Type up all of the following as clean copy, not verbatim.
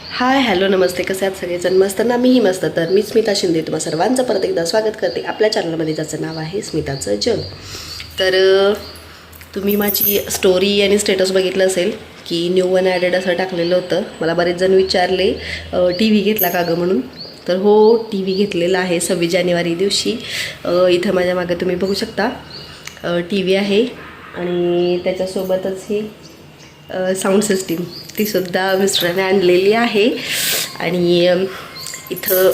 Hi hello नमस्ते, कसे आहात सगळेजण? मस्त ना? मीही मस्त. तर मी स्मिता शिंदे तुम्हा सर्वांचं परत एकदा स्वागत करते आपल्या चॅनलमध्ये, ज्याचं नाव आहे स्मिताचं जग. तर तुम्ही माझी स्टोरी आणि स्टेटस बघितलं असेल की न्यू वन ॲडेड असं टाकलेलं होतं. मला बरेच जण विचारले टी व्ही घेतला का गं म्हणून. तर हो, टी व्ही घेतलेला आहे 26 जानेवारी दिवशी. इथं माझ्या मागे तुम्ही बघू शकता टी व्ही आहे आणि त्याच्यासोबतच ही साऊंड सिस्टीम तीसुद्धा मिस्टरांनी आणलेली आहे. आणि इथं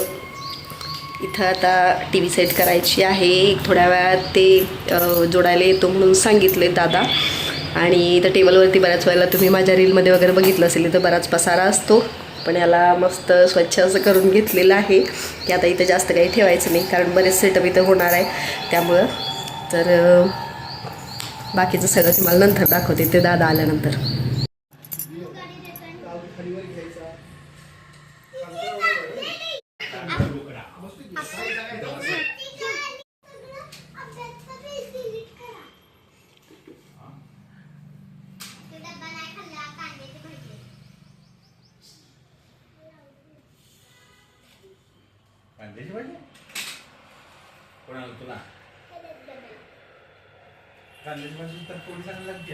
आता टी व्ही सेट करायची आहे. थोड्या वेळात ते जोडायला येतो म्हणून सांगितले दादा. आणि इथं टेबलवरती बऱ्याच वेळेला तुम्ही माझ्या रीलमध्ये वगैरे बघितलं असेल, इथं बराच पसारा असतो, पण याला मस्त स्वच्छ असं करून घेतलेलं आहे की आता इथं जास्त काही ठेवायचं नाही, कारण बरेच सेटअप इथं होणार आहे त्यामुळं. तर बाकीचं सगळं तुम्हाला नंतर दाखवते, ते दादा आल्यानंतर. कांद्याची भाजी कोणाला? तुला कांद्याची भाजी तर पोळी चांगली लागते.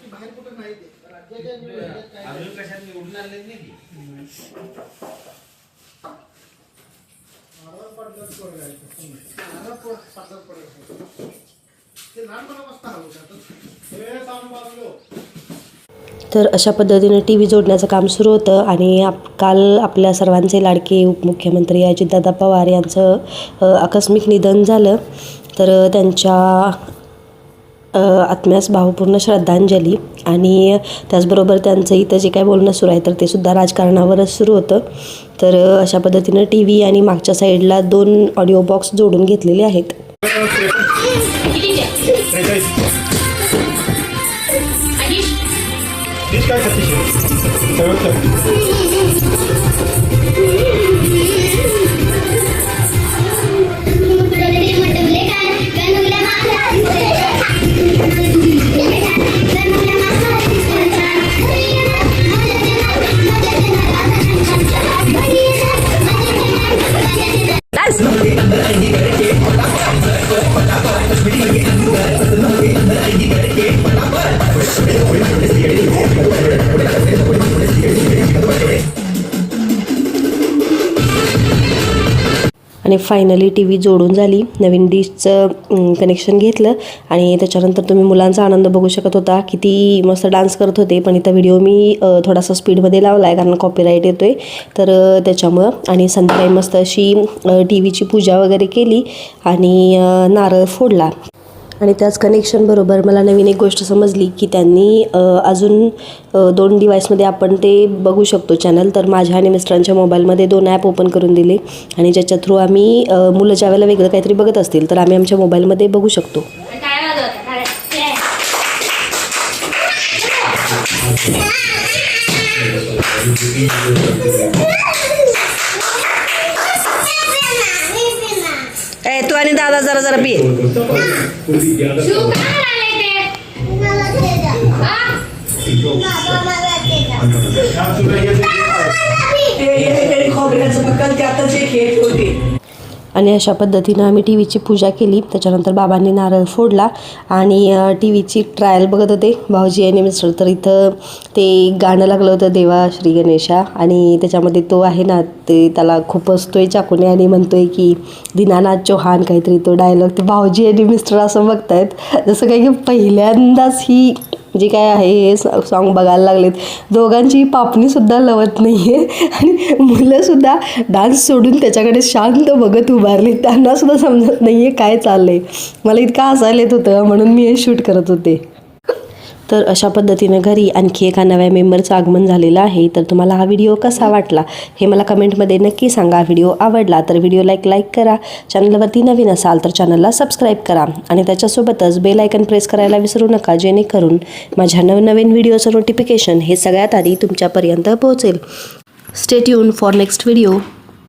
बाहेर कुठं नाही अजून कशात निवडून आणले नाही ते लहानपणापासून तर अशा पद्धतीने टी व्ही जोडण्याचं काम सुरू होतं. आणि काल आपल्या सर्वांचे लाडके उपमुख्यमंत्री अजितदादा पवार यांचं आकस्मिक निधन झालं. तर त्यांच्या आत्म्यास भावपूर्ण श्रद्धांजली. आणि त्याचबरोबर त्यांचं इथं जे काय बोलणं सुरू आहे तर ते सुद्धा राजकारणावरच सुरू होतं. तर अशा पद्धतीनं टी व्ही आणि मागच्या साईडला 2 ऑडिओ बॉक्स जोडून घेतलेले आहेत. आणि फायनली टी व्ही जोडून झाली. नवीन डिशचं कनेक्शन घेतलं आणि त्याच्यानंतर तुम्ही मुलांचा आनंद बघू शकत होता. किती मस्त डान्स करत होते. पण इथं व्हिडिओ मी थोडासा स्पीडमध्ये लावला आहे कारण कॉपीराईट येतो आहे, तर त्याच्यामुळं. आणि संध्याकाळी मस्त अशी टी व्हीची पूजा वगैरे केली आणि नारळ फोडला. आणि त्याच कनेक्शनबरोबर मला नवीन एक गोष्ट समजली की त्यांनी अजून 2 डिव्हाइसमध्ये आपण ते बघू शकतो चॅनल. तर माझ्या आणि मिस्टरांच्या मोबाईलमध्ये 2 ॲप ओपन करून दिले आणि ज्याच्या थ्रू आम्ही मुलं ज्या वेळेला वेगळं काहीतरी बघत असतील तर आम्ही आमच्या मोबाईलमध्ये बघू शकतो. तू आणि दादा जरा जरा पी. आणि अशा पद्धतीनं आम्ही टी व्हीची पूजा केली. त्याच्यानंतर बाबांनी नारळ फोडला आणि टी व्हीची ट्रायल बघत होते भाऊजी आणि मिस्टर. तर इथं ते गाणं लागलं होतं देवा श्री गणेशा, आणि त्याच्यामध्ये तो आहे ना, ते त्याला खूप हसतोय चाकूने आणि म्हणतोय की दीनानाथ चौहान काहीतरी तो डायलॉग. ते भाऊजी आणि मिस्टर असं बघतायत जसं काही की पहिल्यांदाच ही जे काय आहे हे सॉन्ग बघायला लागलेत. दोघांची पापणीसुद्धा लवत नाही आहे आणि मुलंसुद्धा डान्स सोडून त्याच्याकडे शांत बघत उभारली. त्यांनासुद्धा समजत नाही आहे काय चाललं आहे. मला इतकं हसायला येत होतं म्हणून मी हे शूट करत होते. तर अशा पद्धतीनं घरी आणखी एका नव्या मेंबरचं आगमन झालेलं आहे. तर तुम्हाला हा व्हिडिओ कसा वाटला हे मला कमेंटमध्ये नक्की सांगा. व्हिडिओ आवडला तर व्हिडिओला लाईक करा. चॅनलवरती नवीन असाल तर चॅनलला सबस्क्राईब करा आणि त्याच्यासोबतच बेल आयकन प्रेस करायला विसरू नका, जेणेकरून माझ्या नवनवीन व्हिडिओचं नोटिफिकेशन हे सगळ्यात आधी तुमच्यापर्यंत पोहोचेल. Stay tune for next video.